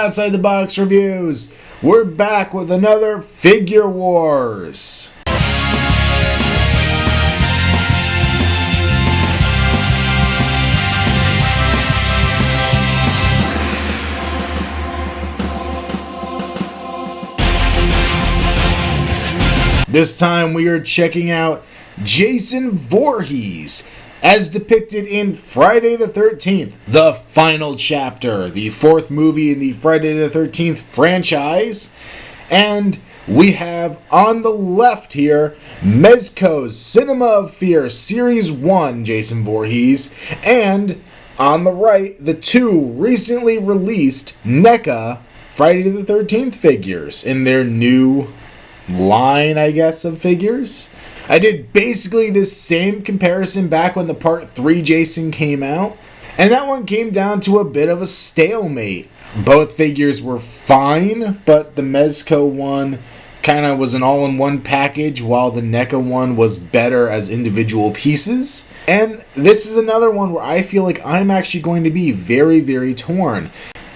Outside the Box Reviews. We're back with another Figure Wars. This time we are checking out Jason Voorhees, as depicted in Friday the 13th, the final chapter, the fourth movie in the Friday the 13th franchise. And we have on the left here, Mezco's Cinema of Fear Series 1, Jason Voorhees, and on the right, the two recently released NECA Friday the 13th figures in their new line, I guess, of figures. I did basically the same comparison back when the Part 3 Jason came out, and that one came down to a bit of a stalemate. Both figures were fine, but the Mezco one kind of was an all-in-one package, while the NECA one was better as individual pieces. And this is another one where I feel like I'm actually going to be very, very torn.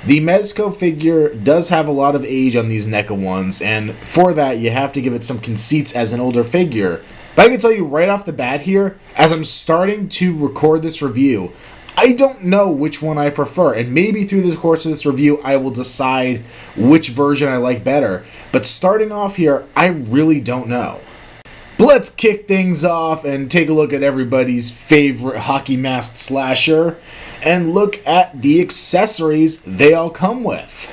The Mezco figure does have a lot of age on these NECA ones, and for that you have to give it some conceits as an older figure. But I can tell you right off the bat here, as I'm starting to record this review, I don't know which one I prefer, and maybe through the course of this review I will decide which version I like better. But starting off here, I really don't know. But let's kick things off and take a look at everybody's favorite hockey masked slasher, and look at the accessories they all come with.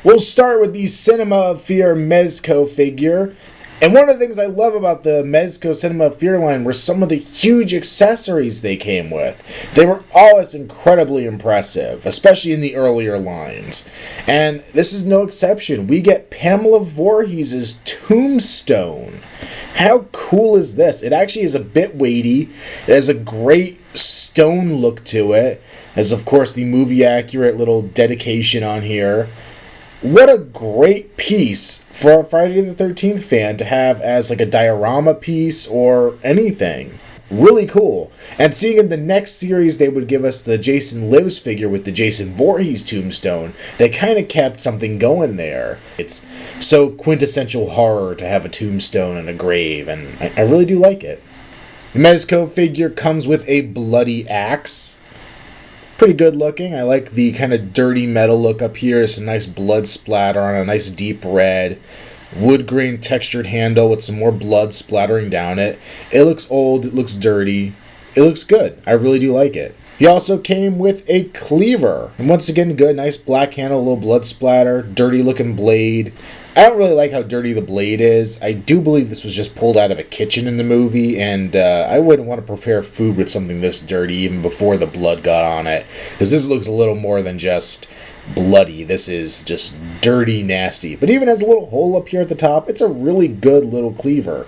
We'll start with the Cinema of Fear Mezco figure. And one of the things I love about the Mezco Cinema of Fear line were some of the huge accessories they came with. They were always incredibly impressive, especially in the earlier lines. And this is no exception. We get Pamela Voorhees' tombstone. How cool is this? It actually is a bit weighty. It has a great stone look to it. As of course the movie accurate little dedication on here. What a great piece for a Friday the 13th fan to have as like a diorama piece or anything. Really cool. And seeing in the next series they would give us the Jason Lives figure with the Jason Voorhees tombstone, they kind of kept something going there. It's so quintessential horror to have a tombstone and a grave, and I really do like it. The Mezco figure comes with a bloody axe. Pretty good looking. I like the kind of dirty metal look up here. It's a nice blood splatter on a nice deep red. Wood grain textured handle with some more blood splattering down it. It looks old. It looks dirty. It looks good. I really do like it. He also came with a cleaver. And once again, good. Nice black handle, a little blood splatter. Dirty looking blade. I don't really like how dirty the blade is. I do believe this was just pulled out of a kitchen in the movie, and I wouldn't want to prepare food with something this dirty even before the blood got on it, because this looks a little more than just bloody. This is just dirty, nasty. But even has a little hole up here at the top, it's a really good little cleaver.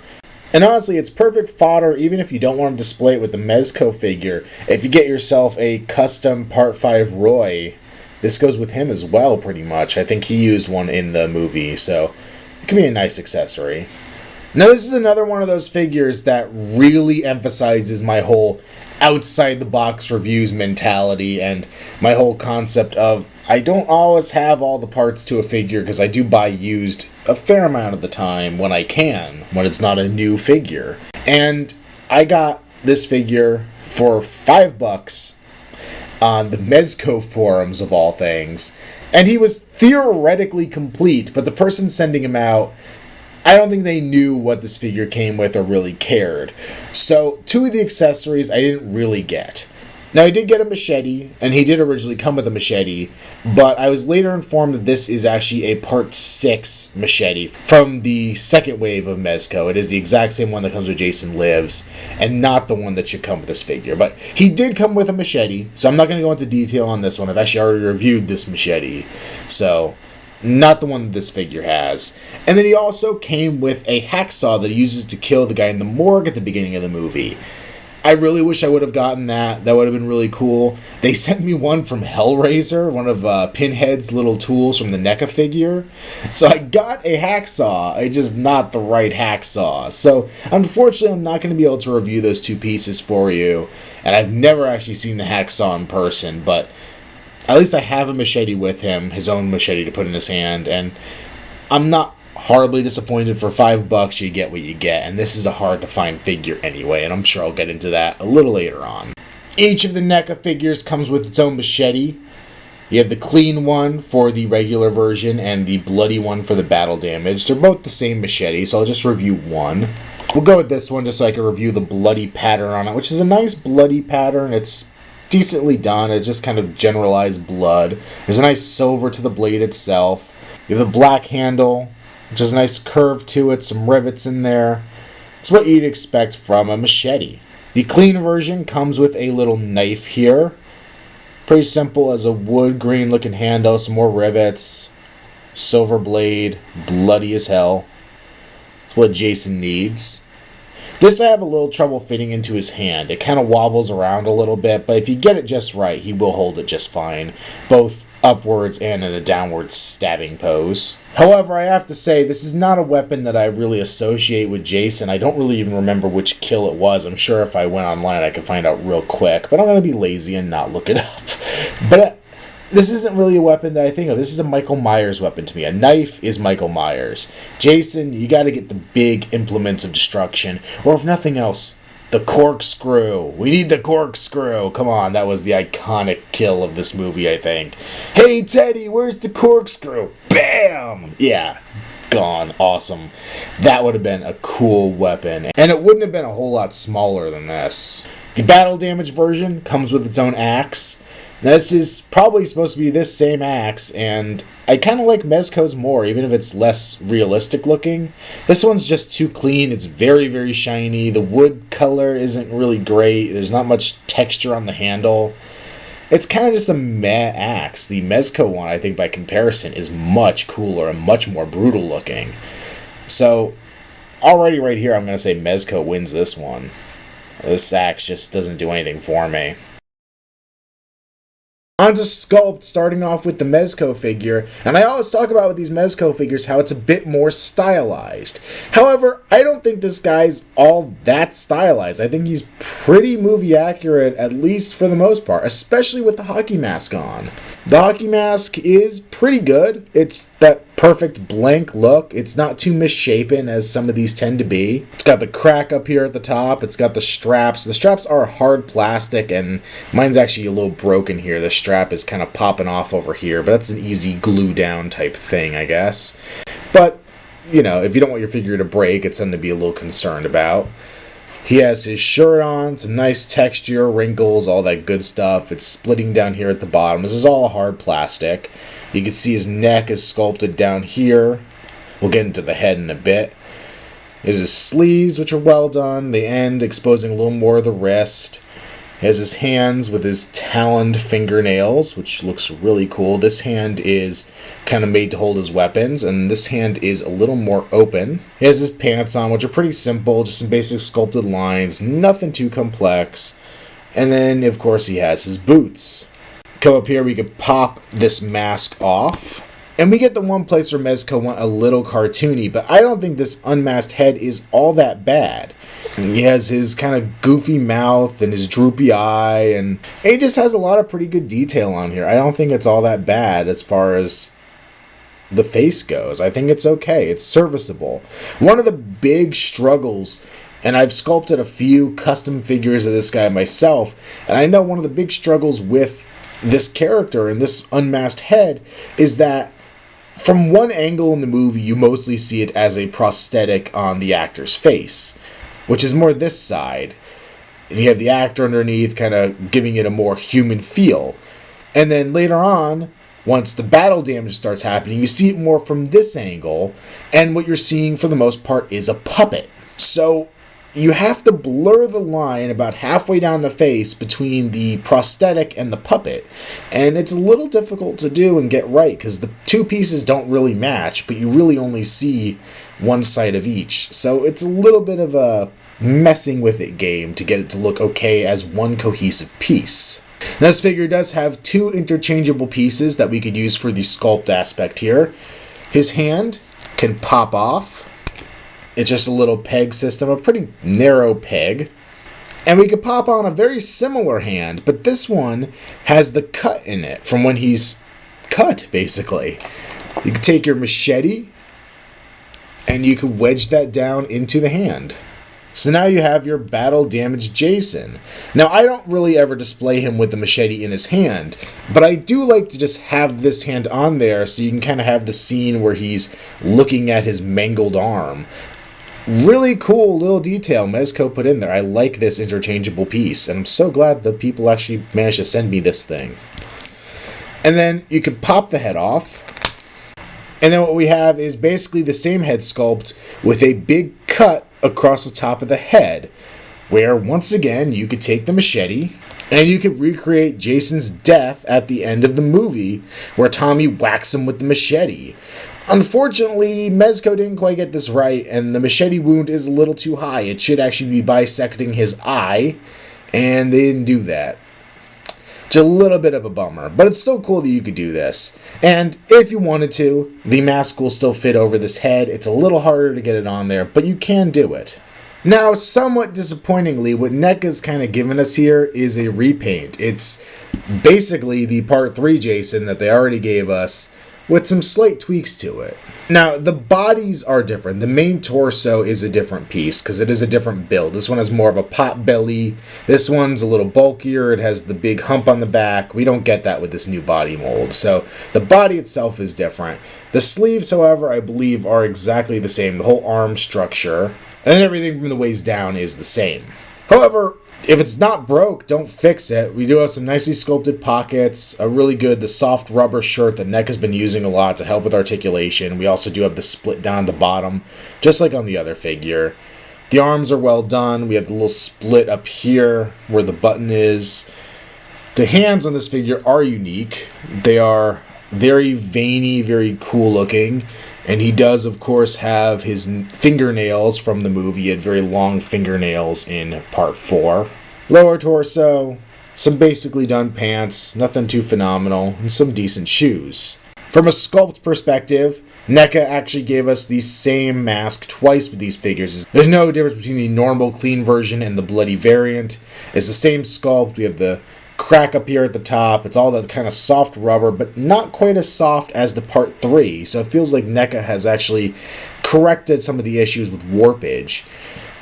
And honestly, it's perfect fodder even if you don't want to display it with the Mezco figure. If you get yourself a custom Part 5 Roy, this goes with him as well, pretty much. I think he used one in the movie, so it can be a nice accessory. Now, this is another one of those figures that really emphasizes my whole outside-the-box reviews mentality and my whole concept of I don't always have all the parts to a figure because I do buy used a fair amount of the time when I can, when it's not a new figure. And I got this figure for $5 on the Mezco forums of all things, and he was theoretically complete, but the person sending him out, I don't think they knew what this figure came with or really cared. So two of the accessories I didn't really get. Now, I did get a machete, and he did originally come with a machete, but I was later informed that this is actually a Part 6 machete from the second wave of Mezco. It is the exact same one that comes with Jason Lives, and not the one that should come with this figure. But he did come with a machete, so I'm not going to go into detail on this one. I've actually already reviewed this machete, so not the one that this figure has. And then he also came with a hacksaw that he uses to kill the guy in the morgue at the beginning of the movie. I really wish I would have gotten that. That would have been really cool. They sent me one from Hellraiser, one of Pinhead's little tools from the NECA figure. So I got a hacksaw, it's just not the right hacksaw. So unfortunately, I'm not going to be able to review those two pieces for you. And I've never actually seen the hacksaw in person, but At least I have a machete with him, his own machete to put in his hand, and I'm not horribly disappointed. For $5 you get what you get, and this is a hard to find figure anyway, and I'm sure I'll get into that a little later on. Each of the NECA figures comes with its own machete. You have the clean one for the regular version and the bloody one for the battle damage. They're both the same machete, so I'll just review one. We'll go with this one just so I can review the bloody pattern on it, which is a nice bloody pattern. It's decently done. It's just kind of generalized blood. There's a nice silver to the blade itself. You have the black handle, which has a nice curve to it, some rivets in there. It's what you'd expect from a machete. The clean version comes with a little knife here. Pretty simple, as a wood green looking handle, some more rivets, silver blade, bloody as hell. It's what Jason needs. This I have a little trouble fitting into his hand. It kind of wobbles around a little bit, but if you get it just right, he will hold it just fine, both upwards and in a downward stabbing pose. However, I have to say, this is not a weapon that I really associate with Jason. I don't really even remember which kill it was. I'm sure if I went online I could find out real quick, but I'm going to be lazy and not look it up. But this isn't really a weapon that I think of. This is a Michael Myers weapon to me. A knife is Michael Myers. Jason, you got to get the big implements of destruction, or if nothing else, the corkscrew. We need the corkscrew. Come on, that was the iconic kill of this movie, I think. Hey, Teddy, where's the corkscrew? Bam! Yeah, gone. Awesome. That would have been a cool weapon, and it wouldn't have been a whole lot smaller than this. The battle damage version comes with its own axe. Now, this is probably supposed to be this same axe, and I kind of like Mezco's more, even if it's less realistic looking. This one's just too clean. It's very, very shiny. The wood color isn't really great. There's not much texture on the handle. It's kind of just a meh axe. The Mezco one, I think, by comparison, is much cooler and much more brutal looking. So, already right here, I'm going to say Mezco wins this one. This axe just doesn't do anything for me. On to Sculpt, starting off with the Mezco figure, and I always talk about with these Mezco figures how it's a bit more stylized. However, I don't think this guy's all that stylized. I think he's pretty movie accurate, at least for the most part, especially with the hockey mask on. The hockey mask is pretty good. It's that perfect blank look. It's not too misshapen as some of these tend to be. It's got the crack up here at the top. It's got the straps. The straps are hard plastic, and mine's actually a little broken here. The strap is kind of popping off over here, but that's an easy glue down type thing, I guess. But, you know, if you don't want your figure to break, it's something to be a little concerned about. He has his shirt on, some nice texture, wrinkles, all that good stuff. It's splitting down here at the bottom. This is all hard plastic. You can see his neck is sculpted down here. We'll get into the head in a bit. There's his sleeves, which are well done. The end exposing a little more of the wrist. He has his hands with his taloned fingernails, which looks really cool. This hand is kind of made to hold his weapons, and this hand is a little more open. He has his pants on, which are pretty simple, just some basic sculpted lines, nothing too complex. And then, of course, he has his boots. Come up here, we can pop this mask off. And we get the one place where Mezco went a little cartoony, but I don't think this unmasked head is all that bad. He has his kind of goofy mouth and his droopy eye, and he just has a lot of pretty good detail on here. I don't think it's all that bad as far as the face goes. I think it's okay. It's serviceable. One of the big struggles, and I've sculpted a few custom figures of this guy myself, and I know one of the big struggles with this character and this unmasked head is that from one angle in the movie, you mostly see it as a prosthetic on the actor's face, which is more this side. And you have the actor underneath kind of giving it a more human feel. And then later on, once the battle damage starts happening, you see it more from this angle, and what you're seeing for the most part is a puppet. So you have to blur the line about halfway down the face between the prosthetic and the puppet. And it's a little difficult to do and get right because the two pieces don't really match, but you really only see one side of each. So it's a little bit of a messing with it game to get it to look okay as one cohesive piece. Now, this figure does have two interchangeable pieces that we could use for the sculpt aspect here. His hand can pop off. It's just a little peg system, a pretty narrow peg. And we could pop on a very similar hand, but this one has the cut in it from when he's cut, basically. You could take your machete and you could wedge that down into the hand. So now you have your battle-damaged Jason. Now, I don't really ever display him with the machete in his hand, but I do like to just have this hand on there so you can kind of have the scene where he's looking at his mangled arm. Really cool little detail Mezco put in there. I like this interchangeable piece, and I'm so glad that people actually managed to send me this thing. And then you can pop the head off. And then what we have is basically the same head sculpt with a big cut across the top of the head, where once again you could take the machete and you could recreate Jason's death at the end of the movie where Tommy whacks him with the machete. Unfortunately, Mezco didn't quite get this right, and the machete wound is a little too high. It should actually be bisecting his eye, and they didn't do that. Just a little bit of a bummer, but it's still cool that you could do this. And if you wanted to, the mask will still fit over this head. It's a little harder to get it on there, but you can do it. Now, somewhat disappointingly, what NECA's kind of given us here is a repaint. It's basically the Part 3 Jason that they already gave us, with some slight tweaks to it. Now, the bodies are different. The main torso is a different piece because it is a different build. This one has more of a pot belly. This one's a little bulkier. It has the big hump on the back. We don't get that with this new body mold. So the body itself is different. The sleeves, however, I believe are exactly the same. The whole arm structure and then everything from the waist down is the same. However, if it's not broke, don't fix it. We do have some nicely sculpted pockets, the soft rubber shirt that NECA's been using a lot to help with articulation. We also do have the split down the bottom, just like on the other figure. The arms are well done. We have the little split up here where the button is. The hands on this figure are unique. They are very veiny, very cool looking. And he does, of course, have his fingernails from the movie. He had very long fingernails in Part 4. Lower torso, some basically done pants, nothing too phenomenal, and some decent shoes. From a sculpt perspective, NECA actually gave us the same mask twice with these figures. There's no difference between the normal clean version and the bloody variant. It's the same sculpt. We have the crack up here at the top. It's all that kind of soft rubber, but not quite as soft as the Part 3. So it feels like NECA has actually corrected some of the issues with warpage.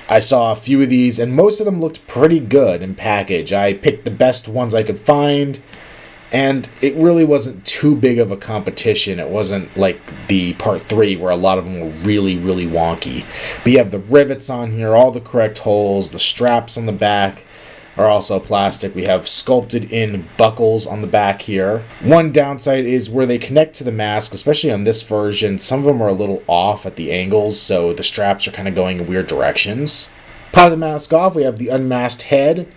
I saw a few of these, and most of them looked pretty good in package. I picked the best ones I could find, and it really wasn't too big of a competition. It wasn't like the Part 3, where a lot of them were really, really wonky. But you have the rivets on here, all the correct holes, the straps on the back are also plastic. We have sculpted in buckles on the back here. One downside is where they connect to the mask, especially on this version, some of them are a little off at the angles, so the straps are kind of going in weird directions. Pop the mask off, we have the unmasked head.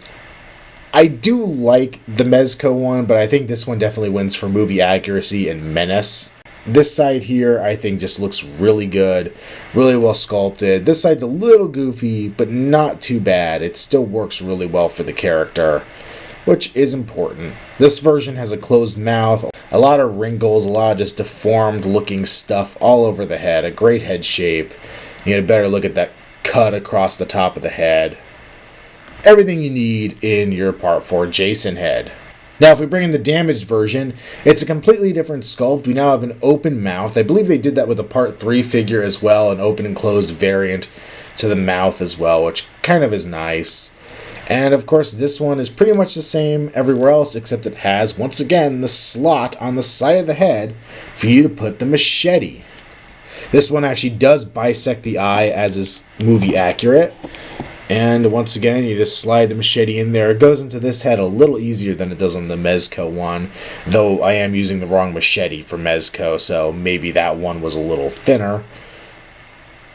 I do like the Mezco one, but I think this one definitely wins for movie accuracy and menace. This side here, I think, just looks really good, really well sculpted. This side's a little goofy, but not too bad. It still works really well for the character, which is important. This version has a closed mouth, a lot of wrinkles, a lot of just deformed looking stuff all over the head, a great head shape. You get a better look at that cut across the top of the head. Everything you need in your Part 4 Jason head. Now, if we bring in the damaged version, it's a completely different sculpt. We now have an open mouth. I believe they did that with the Part 3 figure as well, an open and closed variant to the mouth as well, which kind of is nice. And, of course, this one is pretty much the same everywhere else, except it has, once again, the slot on the side of the head for you to put the machete. This one actually does bisect the eye, as is movie accurate. And once again, you just slide the machete in there. It goes into this head a little easier than it does on the Mezco one, though I am using the wrong machete for Mezco, so maybe that one was a little thinner.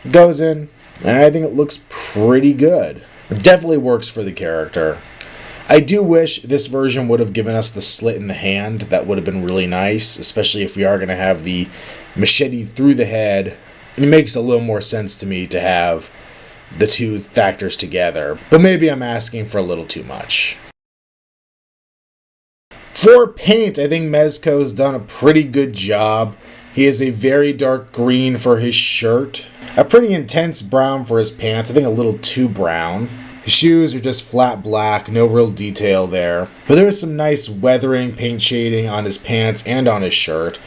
It goes in, and I think it looks pretty good. It definitely works for the character. I do wish this version would have given us the slit in the hand. That would have been really nice, especially if we are going to have the machete through the head. It makes a little more sense to me to have the two factors together, but maybe I'm asking for a little too much. For paint, I think Mezco's done a pretty good job. He has a very dark green for his shirt, a pretty intense brown for his pants, I think a little too brown. His shoes are just flat black, no real detail there. But there is some nice weathering paint shading on his pants and on his shirt.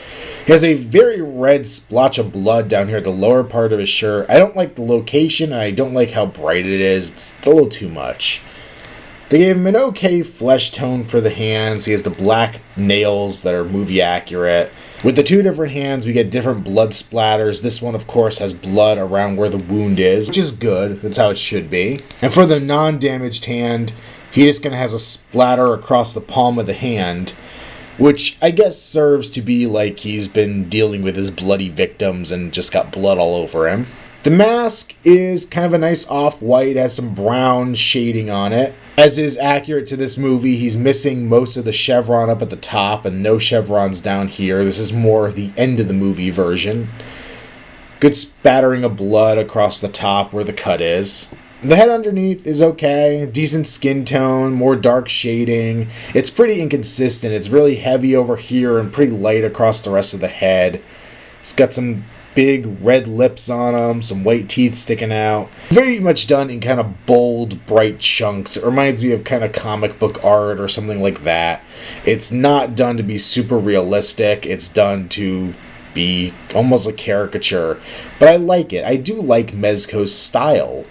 He has a very red splotch of blood down here at the lower part of his shirt. I don't like the location, and I don't like how bright it is. It's a little too much. They gave him an okay flesh tone for the hands. He has the black nails that are movie accurate. With the two different hands, we get different blood splatters. This one, of course, has blood around where the wound is, which is good. That's how it should be. And for the non-damaged hand, he just kind of has a splatter across the palm of the hand, which I guess serves to be like he's been dealing with his bloody victims and just got blood all over him. The mask is kind of a nice off-white, has some brown shading on it. As is accurate to this movie, he's missing most of the chevron up at the top and no chevrons down here. This is more the end of the movie version. Good spattering of blood across the top where the cut is. The head underneath is okay, decent skin tone, more dark shading. It's pretty inconsistent. It's really heavy over here and pretty light across the rest of the head. It's got some big red lips on him, some white teeth sticking out. Very much done in kind of bold, bright chunks. It reminds me of kind of comic book art or something like that. It's not done to be super realistic. It's done to be almost a caricature. But I like it. I do like Mezco's style.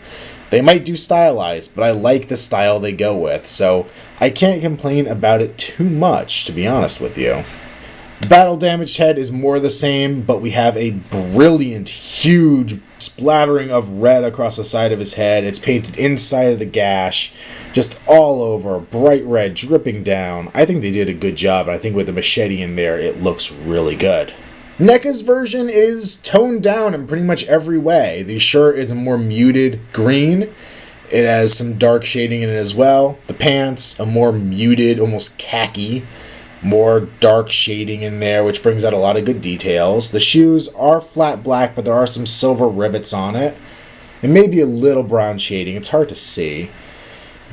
They might do stylized, but I like the style they go with. So I can't complain about it too much, to be honest with you. The battle damaged head is more the same, but we have a brilliant, huge splattering of red across the side of his head. It's painted inside of the gash, just all over, bright red, dripping down. I think they did a good job, and I think with the machete in there, it looks really good. Neca's version is toned down in pretty much every way. The shirt is a more muted green. It has some dark shading in it as well. The pants, a more muted, almost khaki. More dark shading in there, which brings out a lot of good details. The shoes are flat black, but there are some silver rivets on it. And maybe a little brown shading. It's hard to see.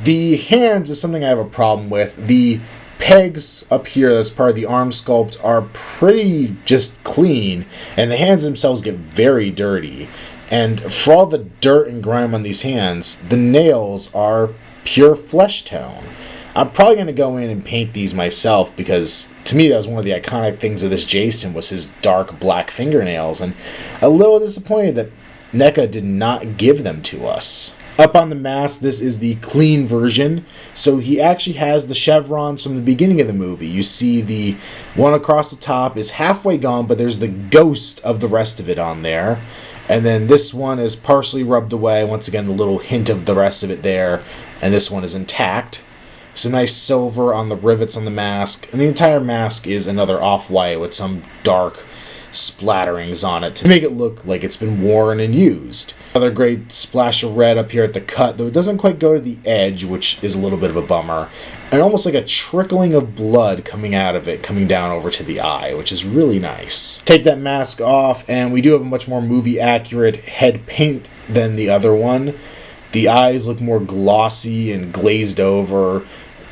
The hands is something I have a problem with. The pegs up here that's part of the arm sculpt are pretty just clean, and the hands themselves get very dirty. And for all the dirt and grime on these hands, the nails are pure flesh tone. I'm probably going to go in and paint these myself because to me that was one of the iconic things of this Jason was his dark black fingernails, and a little disappointed that Neca did not give them to us. Up on the mask, this is the clean version, so he actually has the chevrons from the beginning of the movie. You see the one across the top is halfway gone, but there's the ghost of the rest of it on there. And then this one is partially rubbed away, once again the little hint of the rest of it there, and this one is intact. Some nice silver on the rivets on the mask, and the entire mask is another off-white with some dark splatterings on it to make it look like it's been worn and used. Another great splash of red up here at the cut, though it doesn't quite go to the edge, which is a little bit of a bummer. And almost like a trickling of blood coming out of it, coming down over to the eye, which is really nice. Take that mask off, and we do have a much more movie-accurate head paint than the other one. The eyes look more glossy and glazed over.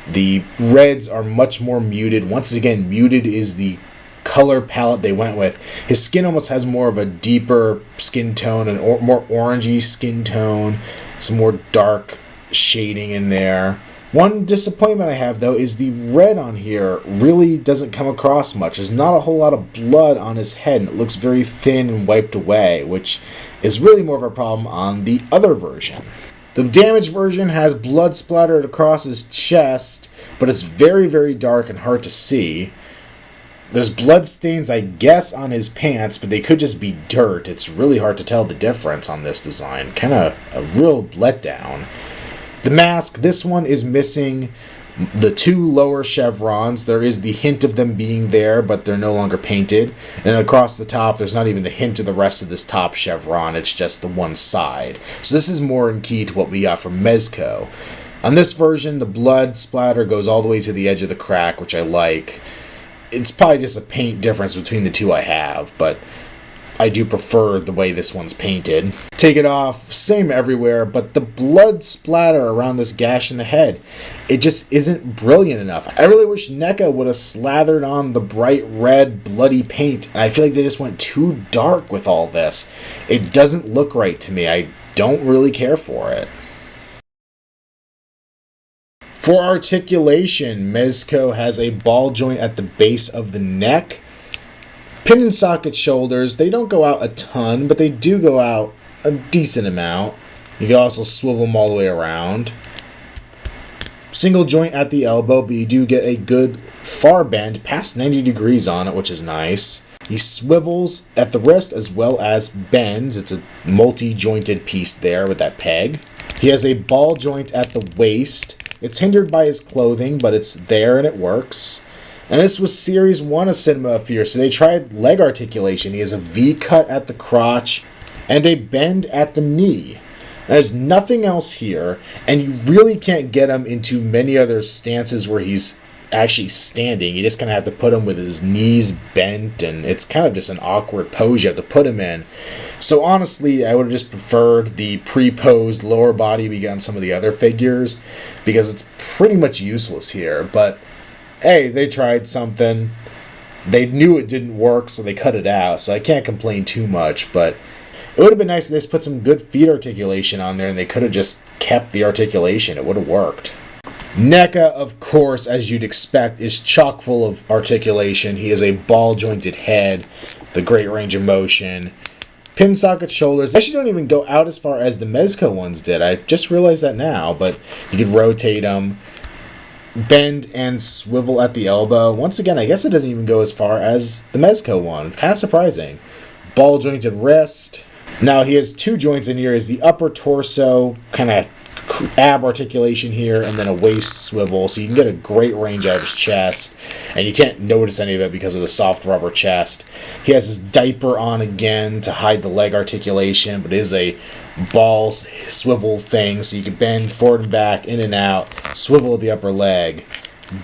The reds are much more muted. Once again, muted is the color palette they went with. His skin almost has more of a deeper skin tone and more orangey skin tone. Some more dark shading in there. One disappointment I have, though, is the red on here really doesn't come across much. There's not a whole lot of blood on his head, and it looks very thin and wiped away, which is really more of a problem on the other version. The damaged version has blood splattered across his chest, but it's very, very dark and hard to see. There's blood stains, I guess, on his pants, but they could just be dirt. It's really hard to tell the difference on this design. Kind of a real letdown. The mask, this one is missing the two lower chevrons. There is the hint of them being there, but they're no longer painted. And across the top, there's not even the hint of the rest of this top chevron. It's just the one side. So this is more in key to what we got from Mezco. On this version, the blood splatter goes all the way to the edge of the crack, which I like. It's probably just a paint difference between the two I have, but I do prefer the way this one's painted. Take it off, same everywhere, but the blood splatter around this gash in the head, it just isn't brilliant enough. I really wish Neca would have slathered on the bright red bloody paint, and I feel like they just went too dark with all this. It doesn't look right to me. I don't really care for it. For articulation, Mezco has a ball joint at the base of the neck. Pin and socket shoulders, they don't go out a ton, but they do go out a decent amount. You can also swivel them all the way around. Single joint at the elbow, but you do get a good far bend past 90 degrees on it, which is nice. He swivels at the wrist as well as bends. It's a multi-jointed piece there with that peg. He has a ball joint at the waist. It's hindered by his clothing, but it's there and it works. And this was Series 1 of Cinema of Fear, so they tried leg articulation. He has a V-cut at the crotch and a bend at the knee. There's nothing else here, and you really can't get him into many other stances where he's actually standing. You just kind of have to put him with his knees bent, and it's kind of just an awkward pose you have to put him in. So honestly, I would have just preferred the pre-posed lower body we got in some of the other figures, because it's pretty much useless here. But hey, they tried something. They knew it didn't work, so they cut it out, so I can't complain too much, but it would have been nice if they just put some good feet articulation on there and they could have just kept the articulation. It would have worked. Neca, of course, as you'd expect, is chock full of articulation. He has a ball-jointed head, the great range of motion. Pin socket shoulders actually don't even go out as far as the Mezco ones did. I just realized that now, but you could rotate them. Bend and swivel at the elbow. Once again, I guess it doesn't even go as far as the Mezco one. It's kind of surprising. Ball-jointed wrist. Now he has two joints in here. Is the upper torso kind of ab articulation here, and then a waist swivel, so you can get a great range out of his chest, and you can't notice any of it because of the soft rubber chest. He has his diaper on again to hide the leg articulation, but it is a ball swivel thing, so you can bend forward and back, in and out, swivel at the upper leg,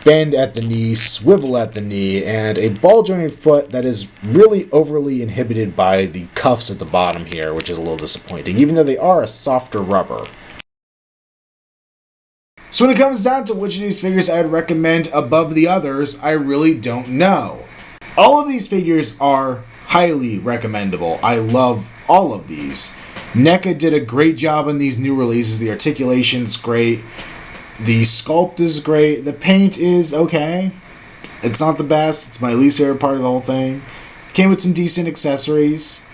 bend at the knee, swivel at the knee, and a ball-jointed foot that is really overly inhibited by the cuffs at the bottom here, which is a little disappointing, even though they are a softer rubber. So when it comes down to which of these figures I would recommend above the others, I really don't know. All of these figures are highly recommendable. I love all of these. NECA did a great job on these new releases. The articulation's great. The sculpt is great. The paint is okay. It's not the best. It's my least favorite part of the whole thing. It came with some decent accessories.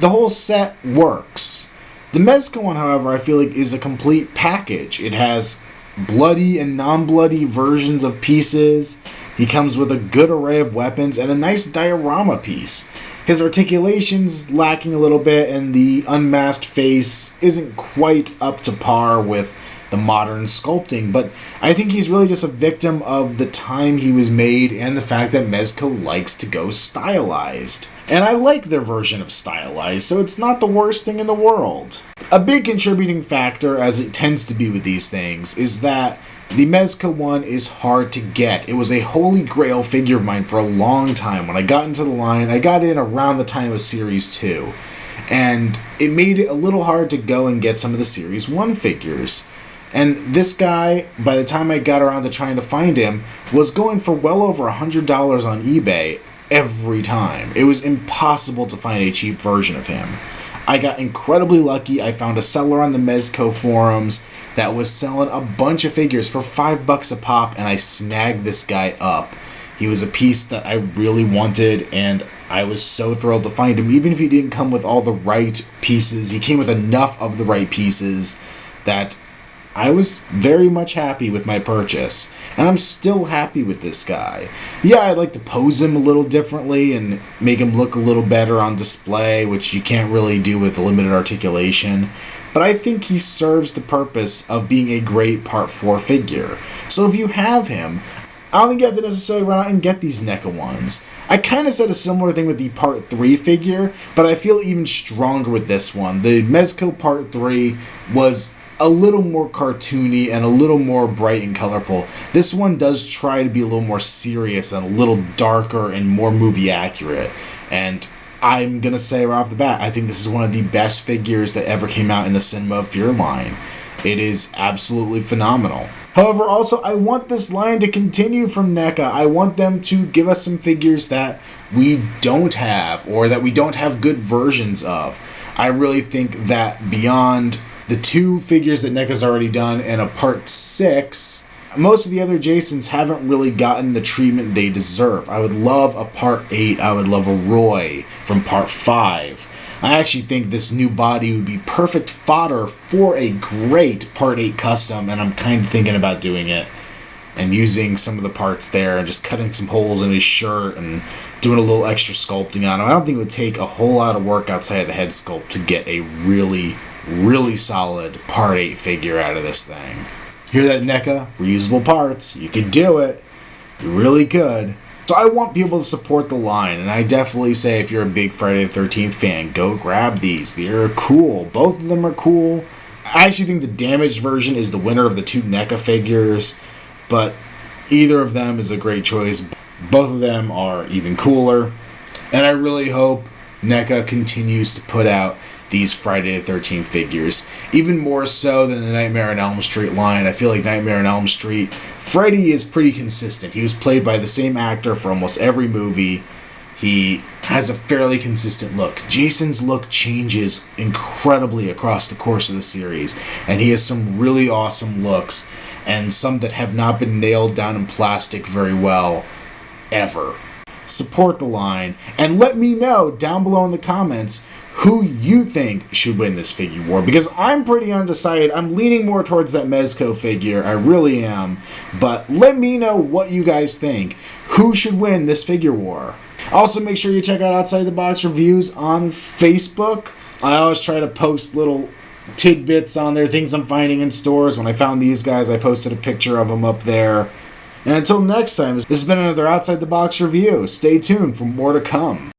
The whole set works. The Mezco one, however, I feel like is a complete package. It has bloody and non-bloody versions of pieces. He comes with a good array of weapons and a nice diorama piece. His articulation's lacking a little bit, and the unmasked face isn't quite up to par with the modern sculpting, but I think he's really just a victim of the time he was made and the fact that Mezco likes to go stylized. And I like their version of stylized, so it's not the worst thing in the world. A big contributing factor, as it tends to be with these things, is that the Mezco one is hard to get. It was a holy grail figure of mine for a long time. When I got into the line, I got in around the time of Series 2, and it made it a little hard to go and get some of the Series 1 figures. And this guy, by the time I got around to trying to find him, was going for well over $100 on eBay every time. It was impossible to find a cheap version of him. I got incredibly lucky. I found a seller on the Mezco forums that was selling a bunch of figures for $5 a pop, and I snagged this guy up. He was a piece that I really wanted, and I was so thrilled to find him. Even if he didn't come with all the right pieces, he came with enough of the right pieces that I was very much happy with my purchase, and I'm still happy with this guy. Yeah, I'd like to pose him a little differently and make him look a little better on display, which you can't really do with limited articulation, but I think he serves the purpose of being a great Part 4 figure. So if you have him, I don't think you have to necessarily run out and get these NECA ones. I kind of said a similar thing with the Part 3 figure, but I feel even stronger with this one. The Mezco Part 3 was a little more cartoony and a little more bright and colorful. This one does try to be a little more serious and a little darker and more movie accurate. And I'm going to say right off the bat, I think this is one of the best figures that ever came out in the Cinema of Fear line. It is absolutely phenomenal. However, also, I want this line to continue from NECA. I want them to give us some figures that we don't have, or that we don't have good versions of. I really think that beyond the two figures that NECA's already done and a Part 6, most of the other Jasons haven't really gotten the treatment they deserve. I would love a Part 8. I would love a Roy from Part 5. I actually think this new body would be perfect fodder for a great Part 8 custom, and I'm kind of thinking about doing it and using some of the parts there and just cutting some holes in his shirt and doing a little extra sculpting on him. I don't think it would take a whole lot of work outside of the head sculpt to get a really, really solid Part 8 figure out of this thing. Hear that, NECA? Reusable parts. You could do it. You really could. So I want people to support the line, and I definitely say if you're a big Friday the 13th fan, go grab these. They're cool. Both of them are cool. I actually think the damaged version is the winner of the two NECA figures, but either of them is a great choice. Both of them are even cooler, and I really hope NECA continues to put out these Friday the 13th figures, even more so than the Nightmare on Elm Street line. I feel like Nightmare on Elm Street, Freddy is pretty consistent. He was played by the same actor for almost every movie. He has a fairly consistent look. Jason's look changes incredibly across the course of the series, and he has some really awesome looks, and some that have not been nailed down in plastic very well, ever. Support the line, and let me know down below in the comments who you think should win this figure war, because I'm pretty undecided. I'm leaning more towards that Mezco figure, I really am, but let me know what you guys think. Who should win this figure war? Also, make sure you check out Outside the Box reviews on Facebook. I always try to post little tidbits on there, things I'm finding in stores. When I found these guys, I posted a picture of them up there. And until next time, this has been another Outside the Box review. Stay tuned for more to come.